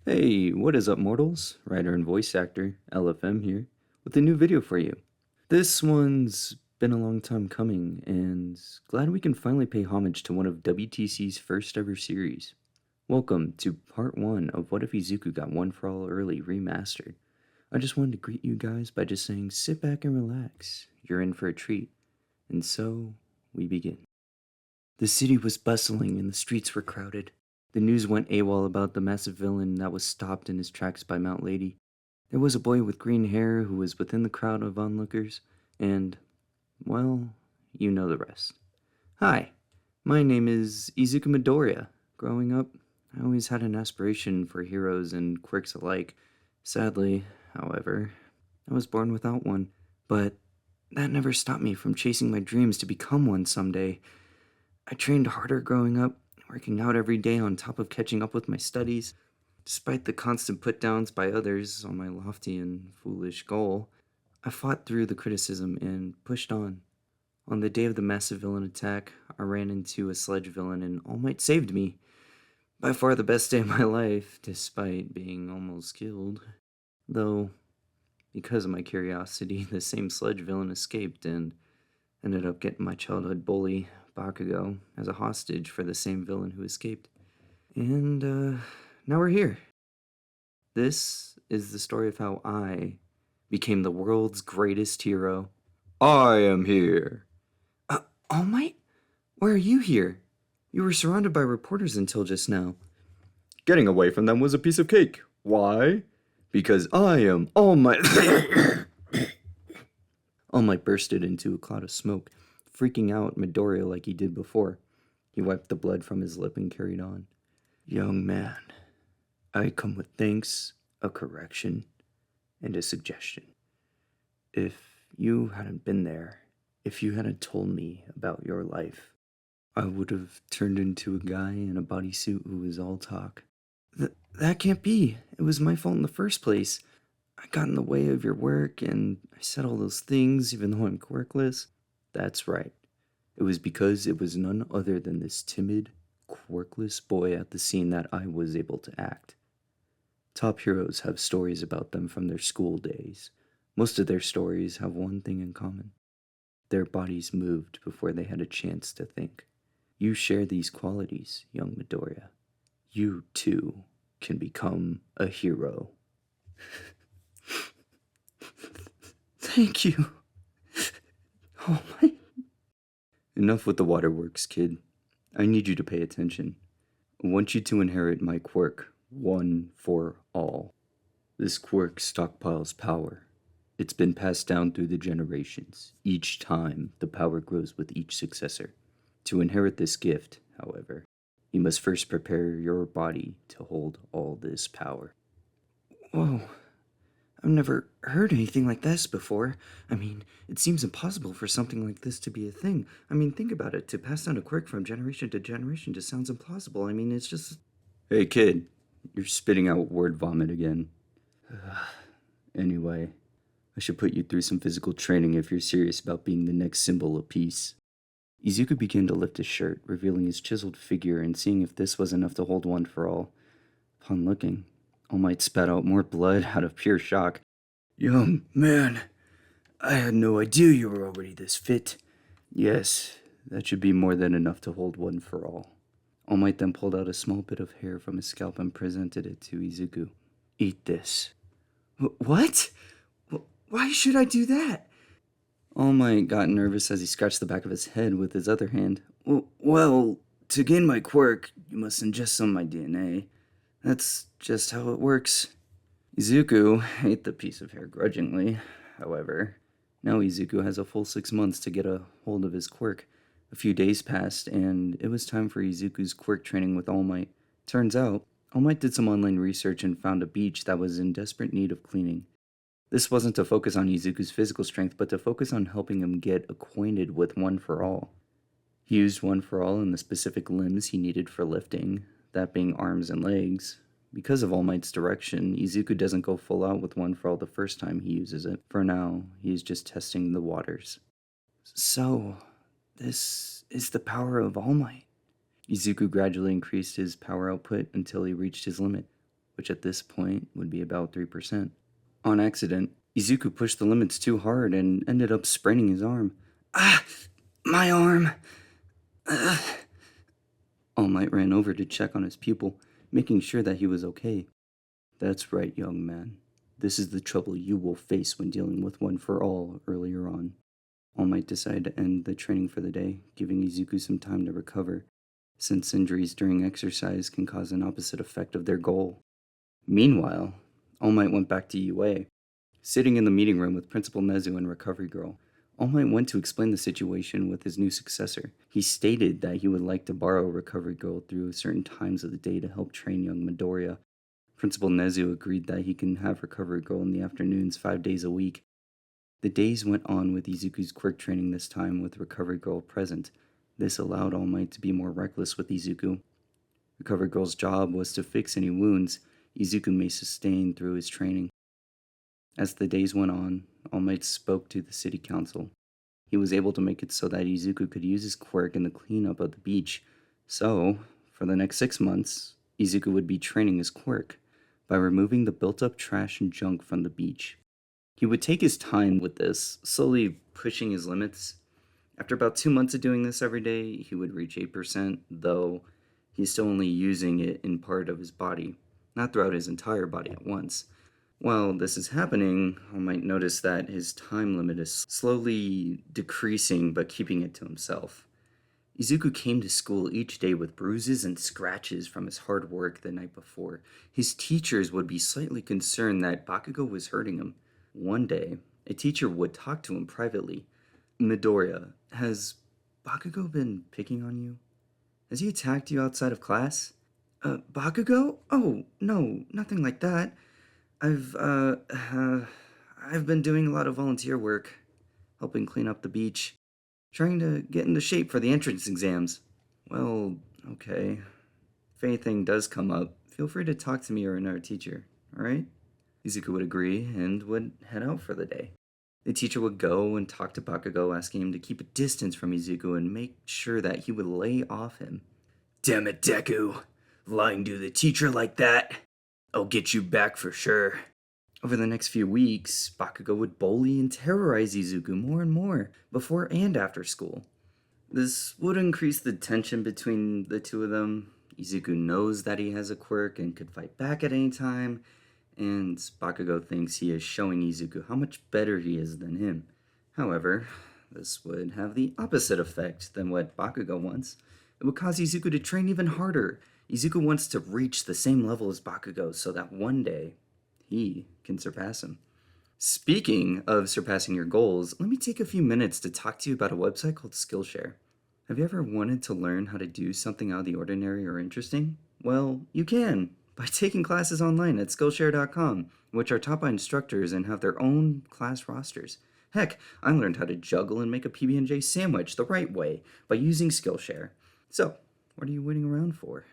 Hey, what is up, mortals? Writer and voice actor LFM here with a new video for you. This one's been a long time coming, and glad we can finally pay homage to one of WTC's first ever series. Welcome to part 1 of What If Izuku Got One for All Early Remastered. I just wanted to greet you guys by just saying sit back and relax. You're in for a treat. And so, we begin. The city was bustling and the streets were crowded. The news went AWOL about the massive villain that was stopped in his tracks by Mount Lady. There was a boy with green hair who was within the crowd of onlookers, and, well, you know the rest. Hi, my name is Izuku Midoriya. Growing up, I always had an aspiration for heroes and quirks alike. Sadly, however, I was born without one, but that never stopped me from chasing my dreams to become one someday. I trained harder growing up, working out every day on top of catching up with my studies. Despite the constant put downs by others on my lofty and foolish goal, I fought through the criticism and pushed on. On the day of the massive villain attack, I ran into a sledge villain and All Might saved me. By far the best day of my life, despite being almost killed. Though, because of my curiosity, the same sledge villain escaped and ended up getting my childhood bully, Bakugo, as a hostage for the same villain who escaped. And, now we're here. This is the story of how I became the world's greatest hero. I am here. All Might? Why are you here? You were surrounded by reporters until just now. Getting away from them was a piece of cake. Why? Because I am All Might. All Might bursted into a cloud of smoke, freaking out Midoriya like he did before. He wiped the blood from his lip and carried on. Young man, I come with thanks, a correction, and a suggestion. If you hadn't been there, if you hadn't told me about your life, I would have turned into a guy in a bodysuit who was all talk. That can't be. It was my fault in the first place. I got in the way of your work, and I said all those things even though I'm quirkless. That's right. It was because it was none other than this timid, quirkless boy at the scene that I was able to act. Top heroes have stories about them from their school days. Most of their stories have one thing in common. Their bodies moved before they had a chance to think. You share these qualities, young Midoriya. You, too, can become a hero. Thank you. Oh my... Enough with the waterworks, kid. I need you to pay attention. I want you to inherit my quirk, one for all. This quirk stockpiles power. It's been passed down through the generations. Each time, the power grows with each successor. To inherit this gift, however, you must first prepare your body to hold all this power. Whoa. I've never heard anything like this before. I mean, it seems impossible for something like this to be a thing. I mean, think about it. To pass down a quirk from generation to generation just sounds implausible. I mean, it's just... Hey, kid. You're spitting out word vomit again. Anyway, I should put you through some physical training if you're serious about being the next symbol of peace. Izuku began to lift his shirt, revealing his chiseled figure and seeing if this was enough to hold one for all. Upon looking, All Might spat out more blood out of pure shock. Young man, I had no idea you were already this fit. Yes, that should be more than enough to hold one for all. All Might then pulled out a small bit of hair from his scalp and presented it to Izuku. Eat this. What? Why should I do that? All Might got nervous as he scratched the back of his head with his other hand. Well, to gain my quirk, you must ingest some of my DNA. That's just how it works. Izuku ate the piece of hair grudgingly, however. Now Izuku has a full 6 months to get a hold of his quirk. A few days passed, and it was time for Izuku's quirk training with All Might. Turns out, All Might did some online research and found a beach that was in desperate need of cleaning. This wasn't to focus on Izuku's physical strength, but to focus on helping him get acquainted with One for All. He used One for All in the specific limbs he needed for lifting, that being arms and legs. Because of All Might's direction, Izuku doesn't go full out with One for All the first time he uses it. For now, he is just testing the waters. So, this is the power of All Might. Izuku gradually increased his power output until he reached his limit. which at this point would be about 3%. On accident, Izuku pushed the limits too hard and ended up spraining his arm. Ah! My arm! All Might ran over to check on his pupil, making sure that he was okay. That's right, young man. This is the trouble you will face when dealing with One for All earlier on. All Might decided to end the training for the day, giving Izuku some time to recover, since injuries during exercise can cause an opposite effect of their goal. Meanwhile, All Might went back to UA. Sitting in the meeting room with Principal Nezu and Recovery Girl, All Might went to explain the situation with his new successor. He stated that he would like to borrow Recovery Girl through certain times of the day to help train young Midoriya. Principal Nezu agreed that he can have Recovery Girl in the afternoons 5 days a week. The days went on with Izuku's quirk training, this time with Recovery Girl present. This allowed All Might to be more reckless with Izuku. Recovery Girl's job was to fix any wounds Izuku may sustain through his training. As the days went on, All Might spoke to the city council. He was able to make it so that Izuku could use his quirk in the cleanup of the beach. So, for the next 6 months, Izuku would be training his quirk by removing the built-up trash and junk from the beach. He would take his time with this, slowly pushing his limits. After about 2 months of doing this every day, he would reach 8%, though he's still only using it in part of his body, not throughout his entire body at once. While this is happening, All Might notice that his time limit is slowly decreasing, but keeping it to himself. Izuku came to school each day with bruises and scratches from his hard work the night before. His teachers would be slightly concerned that Bakugo was hurting him. One day, a teacher would talk to him privately. Midoriya, has Bakugo been picking on you? Has he attacked you outside of class? Bakugo? Oh, no, nothing like that. I've been doing a lot of volunteer work, helping clean up the beach, trying to get into shape for the entrance exams. Well, okay. If anything does come up, feel free to talk to me or another teacher, alright? Izuku would agree and would head out for the day. The teacher would go and talk to Bakugo, asking him to keep a distance from Izuku and make sure that he would lay off him. Damn it, Deku! Lying to the teacher like that? I'll get you back for sure. Over the next few weeks, Bakugo would bully and terrorize Izuku more and more, before and after school. This would increase the tension between the two of them. Izuku knows that he has a quirk and could fight back at any time, and Bakugo thinks he is showing Izuku how much better he is than him. However, this would have the opposite effect than what Bakugo wants. It would cause Izuku to train even harder. Izuku wants to reach the same level as Bakugo so that one day he can surpass him. Speaking of surpassing your goals, let me take a few minutes to talk to you about a website called Skillshare. Have you ever wanted to learn how to do something out of the ordinary or interesting? Well, you can by taking classes online at Skillshare.com, which are taught by instructors and have their own class rosters. Heck, I learned how to juggle and make a PB&J sandwich the right way by using Skillshare. So, what are you waiting around for?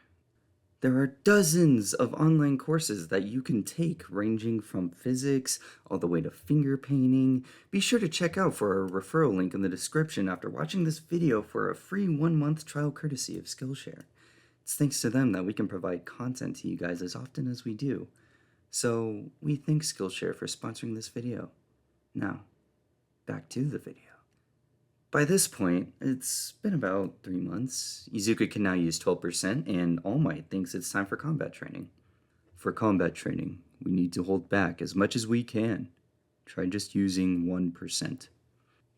There are dozens of online courses that you can take, ranging from physics all the way to finger painting. Be sure to check out for a referral link in the description after watching this video for a free 1-month trial courtesy of Skillshare. It's thanks to them that we can provide content to you guys as often as we do. So we thank Skillshare for sponsoring this video. Now, back to the video. By this point, it's been about 3 months. Izuku can now use 12%, and All Might thinks it's time for combat training. For combat training, we need to hold back as much as we can. Try just using 1%.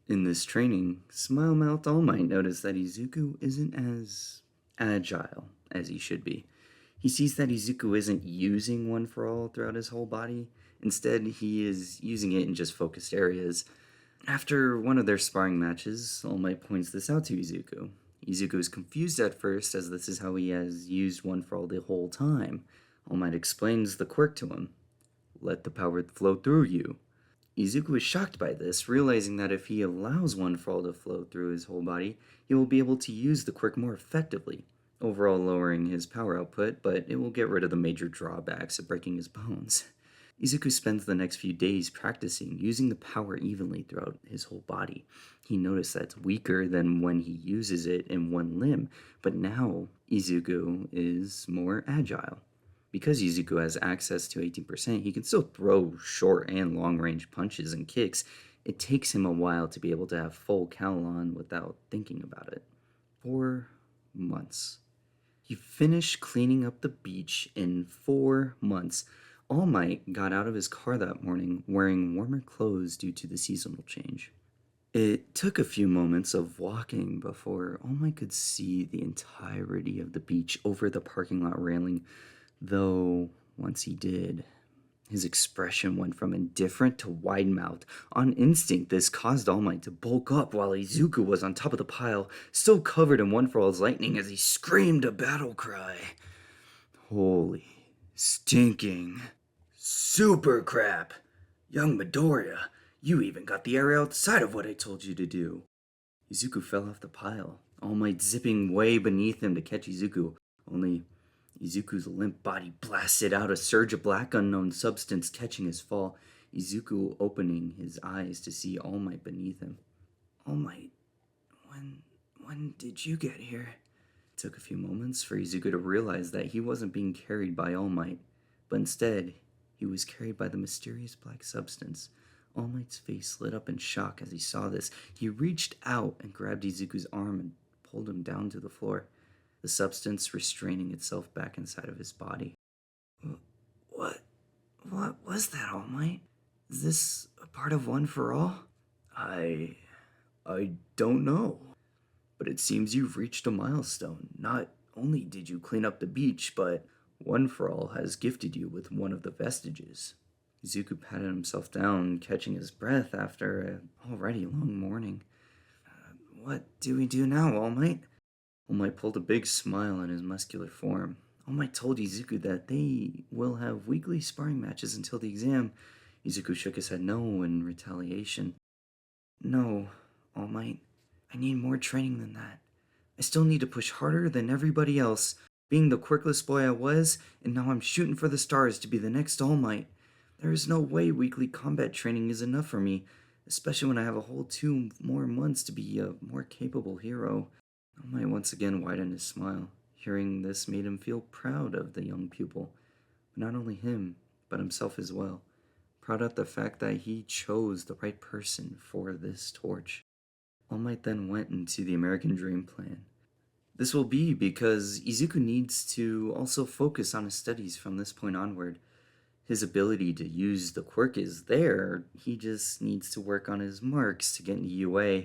In this training, Smile-Mouthed All Might noticed that Izuku isn't as agile as he should be. He sees that Izuku isn't using One for All throughout his whole body. Instead, he is using it in just focused areas. After one of their sparring matches, All Might points this out to Izuku. Izuku is confused at first, as this is how he has used One for All the whole time. All Might explains the quirk to him. Let the power flow through you. Izuku is shocked by this, realizing that if he allows One for All to flow through his whole body, he will be able to use the quirk more effectively, overall lowering his power output, but it will get rid of the major drawbacks of breaking his bones. Izuku spends the next few days practicing using the power evenly throughout his whole body. He noticed that it's weaker than when he uses it in one limb, but now Izuku is more agile. Because Izuku has access to 18%, he can still throw short and long range punches and kicks. It takes him a while to be able to have full cowl on without thinking about it. 4 months. He finished cleaning up the beach in 4 months. All Might got out of his car that morning wearing warmer clothes due to the seasonal change. It took a few moments of walking before All Might could see the entirety of the beach over the parking lot railing, though once he did, his expression went from indifferent to wide-mouthed. On instinct, this caused All Might to bulk up while Izuku was on top of the pile, still covered in One For All's lightning as he screamed a battle cry. Holy, stinking, super crap! Young Midoriya, you even got the area outside of what I told you to do. Izuku fell off the pile, All Might zipping way beneath him to catch Izuku, only Izuku's limp body blasted out a surge of black unknown substance catching his fall, Izuku opening his eyes to see All Might beneath him. All Might, when did you get here? It took a few moments for Izuku to realize that he wasn't being carried by All Might, but instead, he was carried by the mysterious black substance. All Might's face lit up in shock as he saw this. He reached out and grabbed Izuku's arm and pulled him down to the floor, the substance restraining itself back inside of his body. What was that, All Might? Is this a part of One For All? I don't know. But it seems you've reached a milestone. Not only did you clean up the beach, but One For All has gifted you with one of the vestiges. Izuku patted himself down, catching his breath after an already long morning. What do we do now, All Might? All Might pulled a big smile on his muscular form. All Might told Izuku that they will have weekly sparring matches until the exam. Izuku shook his head no in retaliation. No, All Might. I need more training than that. I still need to push harder than everybody else, being the quirkless boy I was, and now I'm shooting for the stars to be the next All Might. There is no way weekly combat training is enough for me, especially when I have a whole 2 more months to be a more capable hero. All Might once again widened his smile. Hearing this made him feel proud of the young pupil. But not only him, but himself as well. Proud of the fact that he chose the right person for this torch. All Might then went into the American Dream plan. This will be because Izuku needs to also focus on his studies from this point onward. His ability to use the quirk is there, he just needs to work on his marks to get into UA.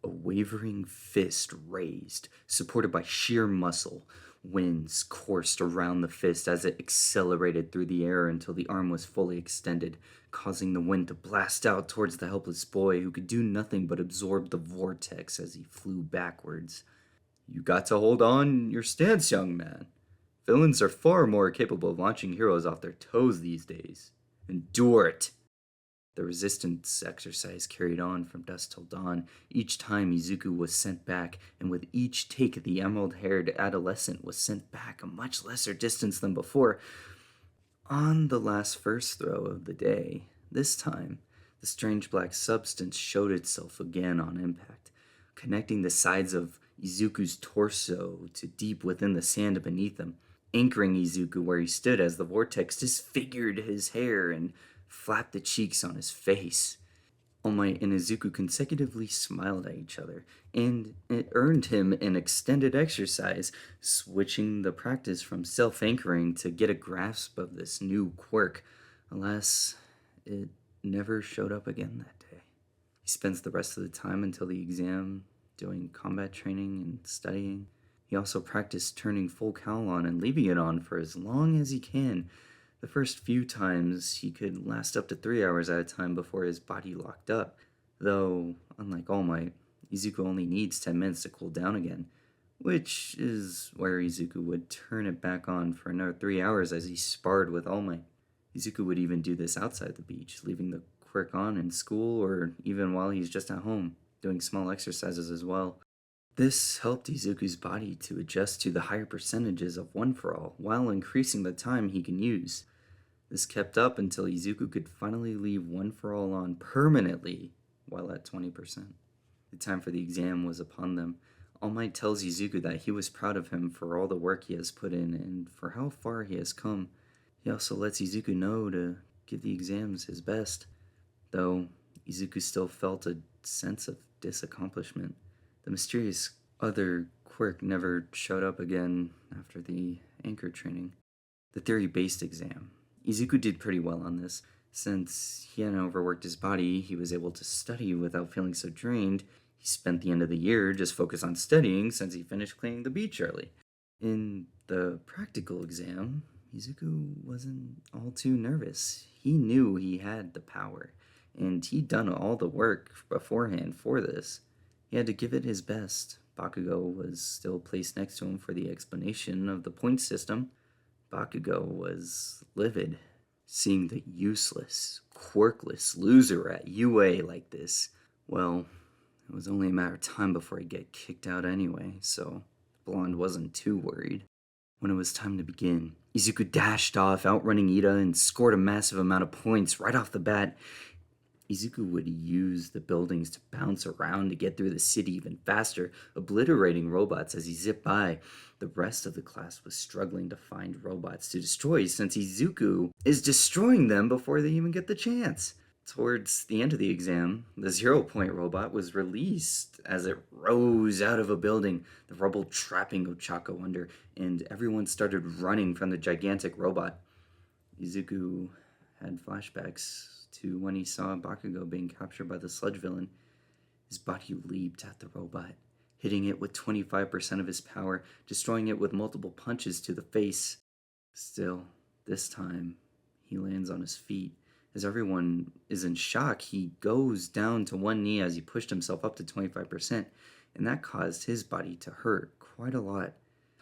A wavering fist raised, supported by sheer muscle. Winds coursed around the fist as it accelerated through the air until the arm was fully extended, causing the wind to blast out towards the helpless boy who could do nothing but absorb the vortex as he flew backwards. You got to hold on your stance, young man. Villains are far more capable of launching heroes off their toes these days. Endure it. The resistance exercise carried on from dusk till dawn. Each time Izuku was sent back, and with each take the emerald-haired adolescent was sent back a much lesser distance than before. On the last first throw of the day, this time, the strange black substance showed itself again on impact, connecting the sides of Izuku's torso to deep within the sand beneath him, anchoring Izuku where he stood as the vortex disfigured his hair and flapped the cheeks on his face. All Might and Izuku consecutively smiled at each other, and it earned him an extended exercise, switching the practice from self-anchoring to get a grasp of this new quirk. Alas, it never showed up again that day. He spends the rest of the time until the exam doing combat training and studying. He also practiced turning full cowl on and leaving it on for as long as he can. The first few times, he could last up to 3 hours at a time before his body locked up, though, unlike All Might, Izuku only needs 10 minutes to cool down again, which is where Izuku would turn it back on for another 3 hours as he sparred with All Might. Izuku would even do this outside the beach, leaving the quirk on in school or even while he's just at home, doing small exercises as well. This helped Izuku's body to adjust to the higher percentages of One For All, while increasing the time he can use. This kept up until Izuku could finally leave One For All on permanently, while at 20%. The time for the exam was upon them. All Might tells Izuku that he was proud of him for all the work he has put in and for how far he has come. He also lets Izuku know to give the exams his best, though Izuku still felt a sense of disaccomplishment. The mysterious other quirk never showed up again after the anchor training. The theory-based exam. Izuku did pretty well on this. Since he hadn't overworked his body, he was able to study without feeling so drained. He spent the end of the year just focused on studying since he finished cleaning the beach early. In the practical exam, Izuku wasn't all too nervous. He knew he had the power, and he'd done all the work beforehand for this. He had to give it his best. Bakugo was still placed next to him for the explanation of the point system. Bakugo was livid, seeing the useless, quirkless loser at UA like this. Well, it was only a matter of time before he'd get kicked out anyway, so Blonde wasn't too worried. When it was time to begin, Izuku dashed off, outrunning Ida, and scored a massive amount of points right off the bat. Izuku would use the buildings to bounce around to get through the city even faster, obliterating robots as he zipped by. The rest of the class was struggling to find robots to destroy since Izuku is destroying them before they even get the chance. Towards the end of the exam, the 0-point robot was released as it rose out of a building, the rubble trapping Ochako under, and everyone started running from the gigantic robot. Izuku had flashbacks to when he saw Bakugo being captured by the sludge villain. His body leaped at the robot, hitting it with 25% of his power, destroying it with multiple punches to the face. Still, this time, he lands on his feet. As everyone is in shock, he goes down to one knee as he pushed himself up to 25%, and that caused his body to hurt quite a lot.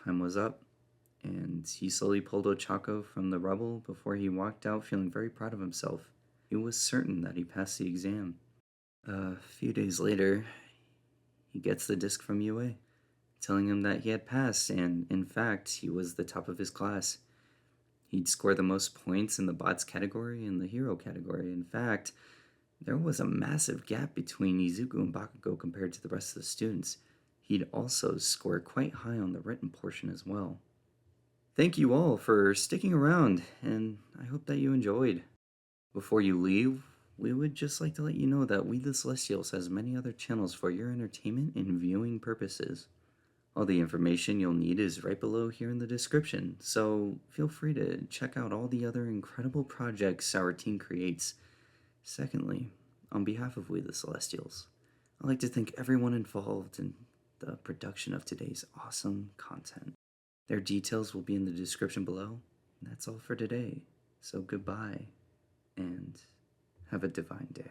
Time was up, and he slowly pulled Ochako from the rubble before he walked out feeling very proud of himself. He was certain that he passed the exam. A few days later, he gets the disc from UA, telling him that he had passed, and in fact, he was the top of his class. He'd scored the most points in the bots category and the hero category. In fact, there was a massive gap between Izuku and Bakugo compared to the rest of the students. He'd also scored quite high on the written portion as well. Thank you all for sticking around, and I hope that you enjoyed. Before you leave, we would just like to let you know that We the Celestials has many other channels for your entertainment and viewing purposes. All the information you'll need is right below here in the description, so feel free to check out all the other incredible projects our team creates. Secondly, on behalf of We the Celestials, I'd like to thank everyone involved in the production of today's awesome content. Their details will be in the description below. And that's all for today, so goodbye, and have a divine day.